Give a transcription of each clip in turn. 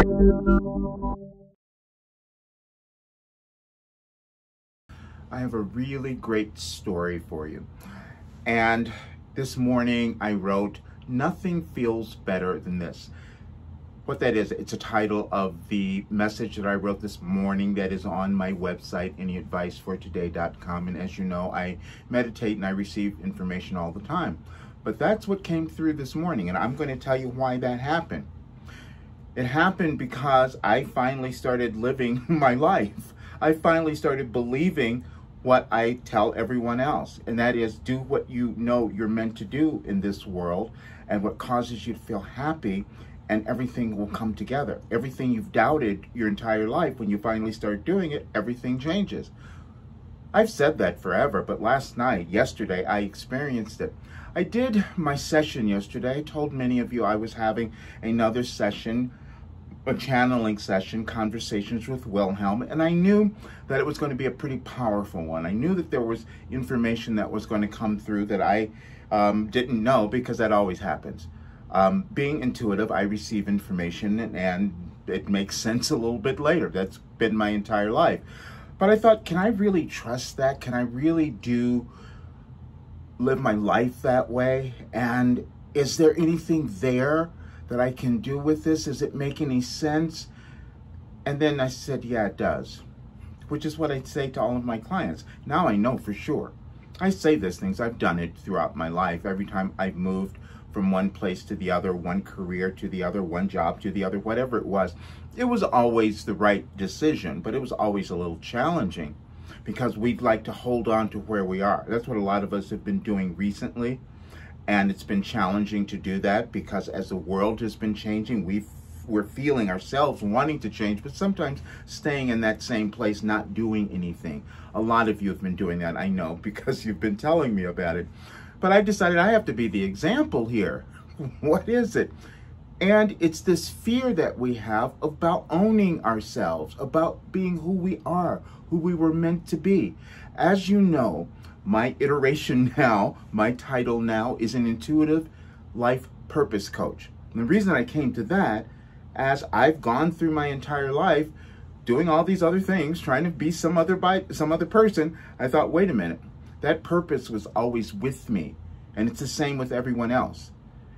I have a really great story for you. And this morning I wrote, "Nothing feels better than this." What that is, it's a title of the message that I wrote this morning that is on my website, anyadvicefortoday.com. And as you know, I meditate and I receive information all the time. But that's what came through this morning, and I'm going to tell you why that happened. It happened because I finally started living my life. I finally started believing what I tell everyone else, and that is, do what you know you're meant to do in this world and what causes you to feel happy, and everything will come together. Everything you've doubted your entire life, when you finally start doing it, everything changes. I've said that forever, but yesterday, I experienced it. I did my session yesterday. I told many of you I was having another session, a channeling session, Conversations with Wilhelm, and I knew that it was going to be a pretty powerful one. I knew that there was information that was going to come through that I didn't know, because that always happens. Being intuitive, I receive information and it makes sense a little bit later. That's been my entire life. But I thought, can I really trust that? Can I really live my life that way? And is there anything there that I can do with this? Does it make any sense? And then I said, yeah, it does, which is what I say to all of my clients. Now I know for sure. I say these things. I've done it throughout my life. Every time I've moved from one place to the other, one career to the other, one job to the other, whatever it was always the right decision, but it was always a little challenging because we'd like to hold on to where we are. That's what a lot of us have been doing recently. And it's been challenging to do that because as the world has been changing, we're feeling ourselves wanting to change, but sometimes staying in that same place, not doing anything. A lot of you have been doing that, I know, because you've been telling me about it. But I decided I have to be the example here. What is it? And it's this fear that we have about owning ourselves, about being who we are, who we were meant to be. As you know, my iteration now, my title now is an intuitive life purpose coach. And the reason I came to that, as I've gone through my entire life doing all these other things, trying to be some other person, I thought, wait a minute, that purpose was always with me. And it's the same with everyone else.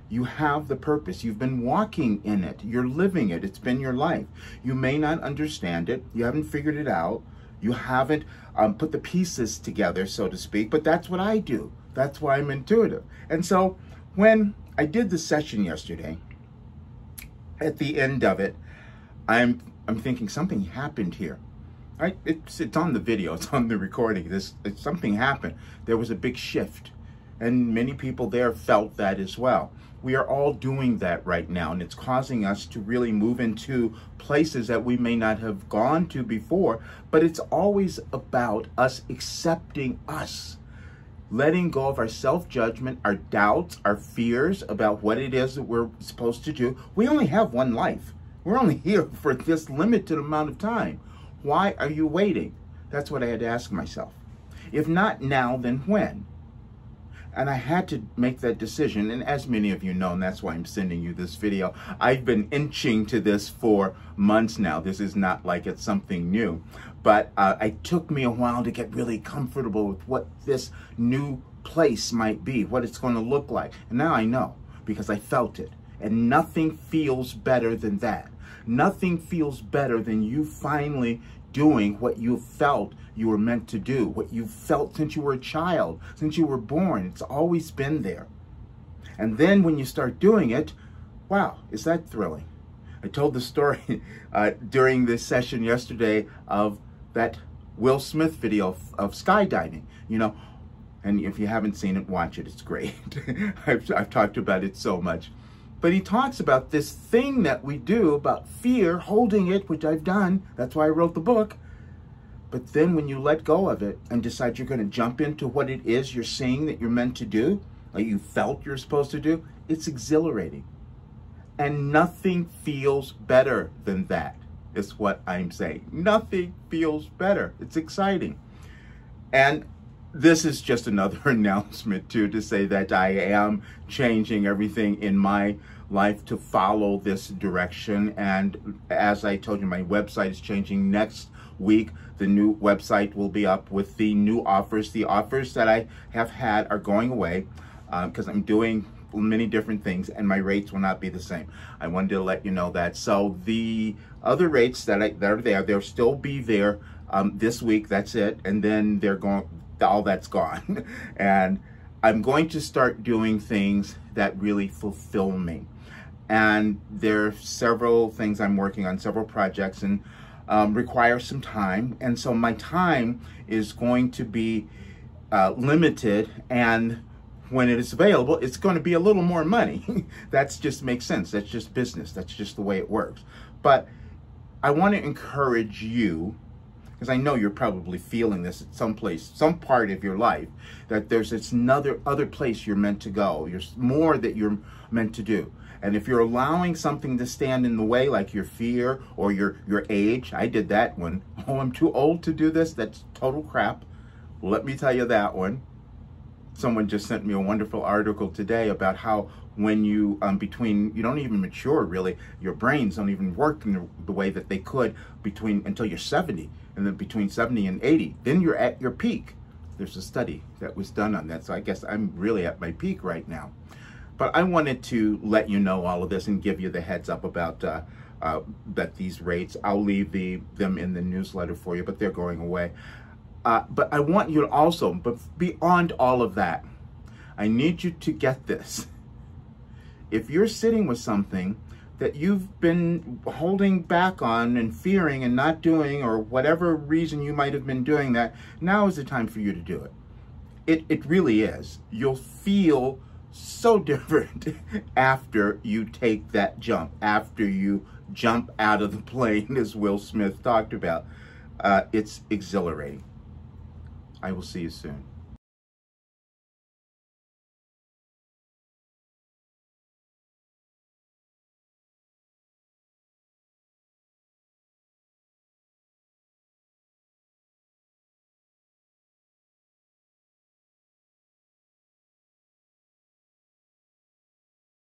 You have the purpose. You've been walking in it. You're living it. It's been your life. You may not understand it. You haven't figured it out. You haven't put the pieces together, so to speak, but that's what I do. That's why I'm intuitive. And so when I did the session yesterday, at the end of it, I'm thinking something happened here. It's on the video, it's on the recording. Something happened. There was a big shift, and many people there felt that as well. We are all doing that right now, and it's causing us to really move into places that we may not have gone to before, but it's always about us accepting us, letting go of our self-judgment, our doubts, our fears about what it is that we're supposed to do. We only have one life. We're only here for this limited amount of time. Why are you waiting? That's what I had to ask myself. If not now, then when? And I had to make that decision. And as many of you know, and that's why I'm sending you this video, I've been inching to this for months now. This is not like it's something new. But it took me a while to get really comfortable with what this new place might be, what it's going to look like. And now I know, because I felt it. And nothing feels better than that. Nothing feels better than you finally doing what you felt you were meant to do, what you felt since you were a child, since you were born. It's always been there. And then when you start doing it, wow, is that thrilling. I told the story during this session yesterday of that Will Smith video of skydiving, you know, and if you haven't seen it, watch it, it's great. I've talked about it so much. But he talks about this thing that we do about fear, holding it, which I've done. That's why I wrote the book. But then when you let go of it and decide you're going to jump into what it is you're seeing that you're meant to do, like you felt you're supposed to do, it's exhilarating. And nothing feels better than that, is what I'm saying. Nothing feels better. It's exciting. And this is just another announcement too, to say that I am changing everything in my life to follow this direction. And as I told you, my website is changing next week. The new website will be up with the new offers. The offers that I have had are going away because I'm doing many different things, and my rates will not be the same. I wanted to let you know that. So the other rates that are there, they'll still be there this week. That's it, and then they're going. All that's gone. And I'm going to start doing things that really fulfill me. And there are several things I'm working on, several projects, and require some time. And so my time is going to be limited, and when it is available, it's going to be a little more money. That just makes sense. That's just business. That's just the way it works. But I want to encourage you, because I know you're probably feeling this at some place, some part of your life, that there's this other place you're meant to go. There's more that you're meant to do. And if you're allowing something to stand in the way, like your fear or your age, I did that one. Oh, I'm too old to do this. That's total crap. Let me tell you that one. Someone just sent me a wonderful article today about how when you, you don't even mature really, your brains don't even work in the way that they could until you're 70. And then between 70 and 80, then you're at your peak. There's a study that was done on that, so I guess I'm really at my peak right now. But I wanted to let you know all of this and give you the heads up about that these rates. I'll leave them in the newsletter for you, but they're going away. But I want you to also, but beyond all of that, I need you to get this. If you're sitting with something that you've been holding back on and fearing and not doing, or whatever reason you might have been doing that, now is the time for you to do it. It really is. You'll feel so different after you take that jump, after you jump out of the plane, as Will Smith talked about. It's exhilarating. I will see you soon.